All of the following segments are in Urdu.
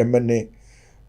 MNA,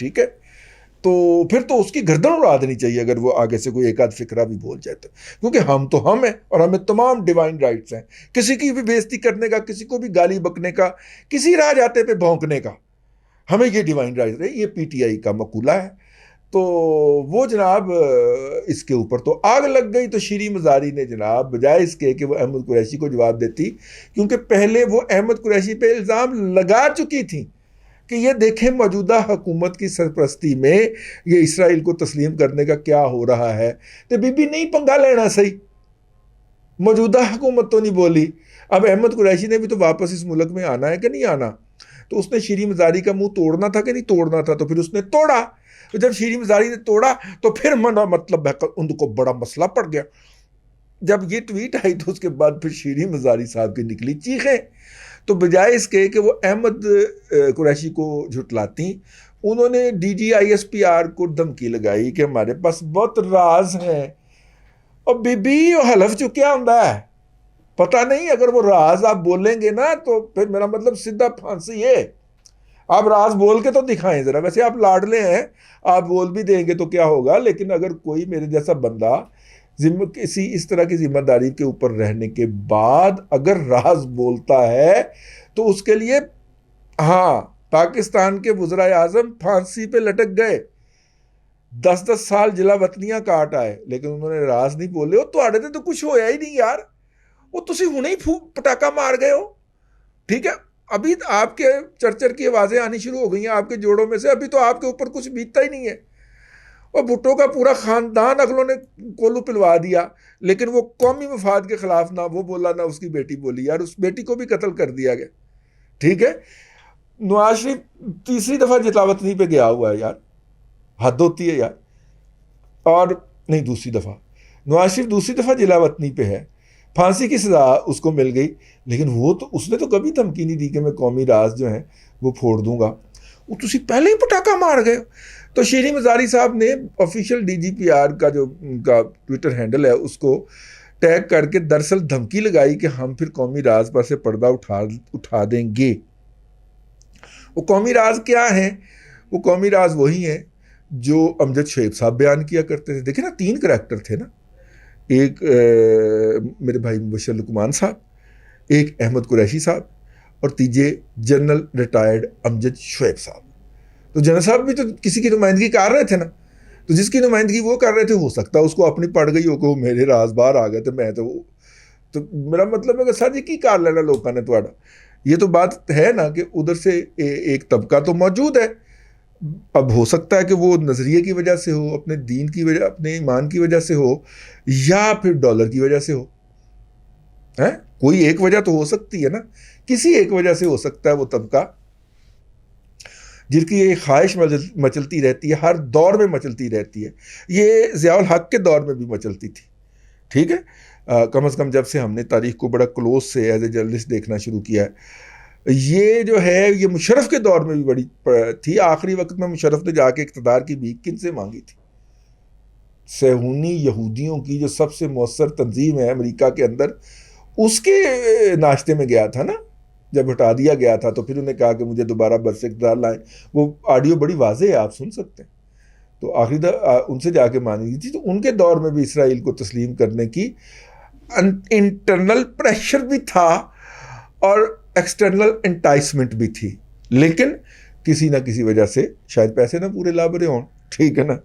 ٹھیک ہے. تو پھر تو اس کی گردن اڑا دینی چاہیے اگر وہ آگے سے کوئی ایک آدھ فکرہ بھی بول جائے تو، کیونکہ ہم تو ہم ہیں اور ہمیں تمام ڈیوائن رائٹس ہیں، کسی کی بھی بےزتی کرنے کا، کسی کو بھی گالی بکنے کا، کسی راہ جاتے پہ بھونکنے کا، ہمیں یہ ڈیوائن رائٹس ہے. یہ پی ٹی آئی کا مقولہ ہے. تو وہ جناب اس کے اوپر تو آگ لگ گئی. تو شیریں مزاری نے جناب بجائے اس کے کہ وہ احمد قریشی کو جواب دیتی، کیونکہ پہلے وہ احمد قریشی پہ الزام لگا چکی تھی کہ یہ دیکھیں موجودہ حکومت کی سرپرستی میں یہ اسرائیل کو تسلیم کرنے کا کیا ہو رہا ہے، تو بی بی نہیں پنگا لینا صحیح، موجودہ حکومت تو نہیں بولی. اب احمد قریشی نے بھی تو واپس اس ملک میں آنا ہے کہ نہیں آنا، تو اس نے شیریں مزاری کا منہ توڑنا تھا کہ نہیں توڑنا تھا، تو پھر اس نے توڑا. تو جب شیریں مزاری نے توڑا تو پھر مطلب ان کو بڑا مسئلہ پڑ گیا. جب یہ ٹویٹ آئی تو اس کے بعد پھر شیریں مزاری صاحب کی نکلی چیخیں. تو بجائے اس کے کہ وہ احمد قریشی کو جھٹلاتی، انہوں نے D G I S P R کو دھمکی لگائی کہ ہمارے پاس بہت راز ہیں. اور بی بی حلف چکیا ہوں ہے، پتہ نہیں اگر وہ راز آپ بولیں گے نا تو پھر میرا مطلب سیدھا پھانسی ہے. آپ راز بول کے تو دکھائیں ذرا. ویسے آپ لاڈلے ہیں، آپ بول بھی دیں گے تو کیا ہوگا، لیکن اگر کوئی میرے جیسا بندہ کسی اس طرح کی ذمہ داری کے اوپر رہنے کے بعد اگر راز بولتا ہے تو اس کے لیے ہاں پاکستان کے وزرائے اعظم پھانسی پہ لٹک گئے، 10 سال جلا وطنیاں کاٹ آئے، لیکن انہوں نے راز نہیں بولے. وہ تو آڑے تو کچھ ہویا ہی نہیں یار، وہ تسی ہونے ہی پٹاکا مار گئے ہو. ٹھیک ہے، ابھی آپ کے چرچر کی آوازیں آنی شروع ہو گئی ہیں آپ کے جوڑوں میں سے، ابھی تو آپ کے اوپر کچھ بیتتا ہی نہیں ہے. اور بھٹو کا پورا خاندان اگلوں نے کولو پلوا دیا، لیکن وہ قومی مفاد کے خلاف نہ وہ بولا نہ اس کی بیٹی بولی. یار اس بیٹی کو بھی قتل کر دیا گیا. ٹھیک ہے، نواز شریف تیسری دفعہ جلا وطنی پہ گیا ہوا ہے یار، حد ہوتی ہے یار. اور نہیں، دوسری دفعہ نواز شریف دوسری دفعہ جلا وطنی پہ ہے، پھانسی کی سزا اس کو مل گئی، لیکن وہ تو اس نے تو کبھی دھمکی نہیں دی کہ میں قومی راز جو ہیں وہ پھوڑ دوں گا. وہ تسی پہلے ہی پٹاکا مار گئے. تو شیریں مزاری صاحب نے official D G P R کا جو ان کا ٹویٹر ہینڈل ہے اس کو ٹیگ کر کے دراصل دھمکی لگائی کہ ہم پھر قومی راز پر سے پردہ اٹھا دیں گے. وہ قومی راز کیا ہیں؟ وہ قومی راز وہی ہیں جو امجد شعیب صاحب بیان کیا کرتے تھے. دیکھیں نا، 3 کریکٹر تھے نا، ایک میرے بھائی مبشر لقمان صاحب، ایک احمد قریشی صاحب، اور تیجے جنرل ریٹائرڈ امجد شعیب صاحب. تو جنرل صاحب بھی تو کسی کی نمائندگی کر رہے تھے نا، تو جس کی نمائندگی وہ کر رہے تھے ہو سکتا ہے اس کو اپنی پڑ گئی ہو کہ وہ میرے راز باہر آ گئے تھے، میں تو میرا مطلب ہے کہ سر جی کی کر لینا لوگوں نے تھوڑا. یہ تو بات ہے نا کہ ادھر سے ایک طبقہ تو موجود ہے. اب ہو سکتا ہے کہ وہ نظریے کی وجہ سے ہو، اپنے دین کی وجہ، اپنے ایمان کی وجہ سے ہو، یا پھر ڈالر کی وجہ سے ہو. کوئی ایک وجہ تو ہو سکتی ہے نا، کسی ایک وجہ سے ہو سکتا ہے وہ طبقہ جن کی یہ خواہش مچلتی رہتی ہے، ہر دور میں مچلتی رہتی ہے. یہ ضیاء الحق کے دور میں بھی مچلتی تھی. ٹھیک ہے، کم از کم جب سے ہم نے تاریخ کو بڑا کلوز سے ایز اے جرنلسٹ دیکھنا شروع کیا ہے. یہ جو ہے یہ مشرف کے دور میں بھی بڑی تھی. آخری وقت میں مشرف نے جا کے اقتدار کی بھیک کن سے مانگی تھی؟ صہیونی یہودیوں کی جو سب سے مؤثر تنظیم ہے امریکہ کے اندر، اس کے ناشتے میں گیا تھا نا. جب ہٹا دیا گیا تھا تو پھر انہیں کہا کہ مجھے دوبارہ برس اقتدار لائیں. وہ آڈیو بڑی واضح ہے، آپ سن سکتے ہیں. تو آخری ان سے جا کے مانگی تھی. تو ان کے دور میں بھی اسرائیل کو تسلیم کرنے کی انٹرنل پریشر بھی تھا اور ایکسٹرنل انٹائسمنٹ بھی تھی، لیکن کسی نہ کسی وجہ سے شاید پیسے نہ پورے لابرے ہوں. ٹھیک ہے نا،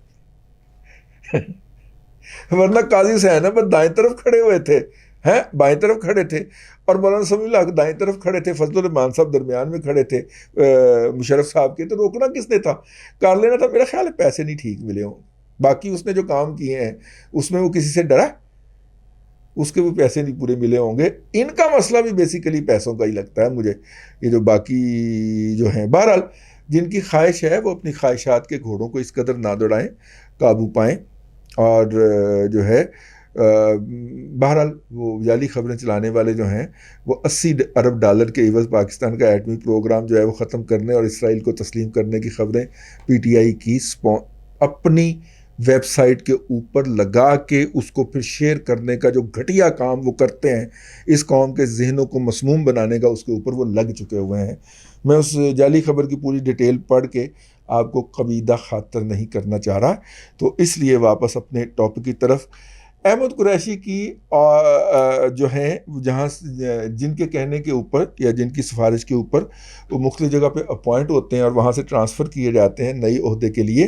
ورنہ قاضی حسین احمد دائیں طرف کھڑے ہوئے تھے، بائیں طرف کھڑے تھے، اور مولانا سمیع اللہ دائیں طرف کھڑے تھے، فضل الرحمان صاحب درمیان میں کھڑے تھے مشرف صاحب کے. تو روکنا کس نے تھا؟ کر لینا تھا. میرا خیال ہے پیسے نہیں ٹھیک ملے ہوں. باقی اس نے جو کام کیے ہیں اس میں وہ کسی سے ڈرا، اس کے بھی پیسے نہیں پورے ملے ہوں گے. ان کا مسئلہ بھی بیسیکلی پیسوں کا ہی لگتا ہے مجھے. یہ جو باقی جو ہیں، بہرحال جن کی خواہش ہے وہ اپنی خواہشات کے گھوڑوں کو اس قدر نہ دوڑائیں، قابو پائیں. اور جو ہے بہرحال وہ جعلی خبریں چلانے والے جو ہیں وہ 80 ارب ڈالر کے عوض پاکستان کا ایٹمی پروگرام جو ہے وہ ختم کرنے اور اسرائیل کو تسلیم کرنے کی خبریں پی ٹی آئی کی اپنی ویب سائٹ کے اوپر لگا کے اس کو پھر شیئر کرنے کا جو گھٹیا کام وہ کرتے ہیں، اس قوم کے ذہنوں کو مسموم بنانے کا، اس کے اوپر وہ لگ چکے ہوئے ہیں. میں اس جعلی خبر کی پوری ڈیٹیل پڑھ کے آپ کو قبیدہ خاطر نہیں کرنا چاہ رہا. تو اس لیے واپس اپنے ٹاپک کی طرف. احمد قریشی کی جو ہیں جہاں جن کے کہنے کے اوپر یا جن کی سفارش کے اوپر وہ مختلف جگہ پہ اپوائنٹ ہوتے ہیں اور وہاں سے ٹرانسفر کیے جاتے ہیں نئی عہدے کے لیے,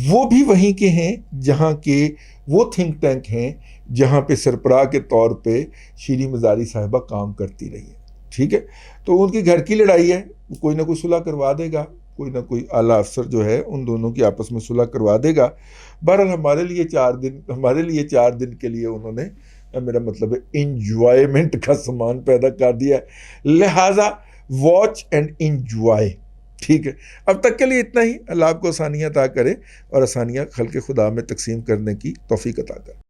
وہ بھی وہیں کے ہیں جہاں کے وہ تھنک ٹینک ہیں جہاں پہ سربراہ کے طور پہ شیریں مزاری صاحبہ کام کرتی رہی ہے. ٹھیک ہے, تو ان کی گھر کی لڑائی ہے, کوئی نہ کوئی صلح کروا دے گا, کوئی نہ کوئی اعلیٰ افسر جو ہے ان دونوں کی آپس میں صلح کروا دے گا. بہرحال ہمارے لیے 4 دن کے لیے انہوں نے, میرا مطلب ہے, انجوائمنٹ کا سامان پیدا کر دیا ہے, لہٰذا واچ اینڈ انجوائے. ٹھیک ہے, اب تک کے لیے اتنا ہی. اللہ آپ کو آسانیاں عطا کرے اور آسانیاں خلق خدا میں تقسیم کرنے کی توفیق عطا کرے.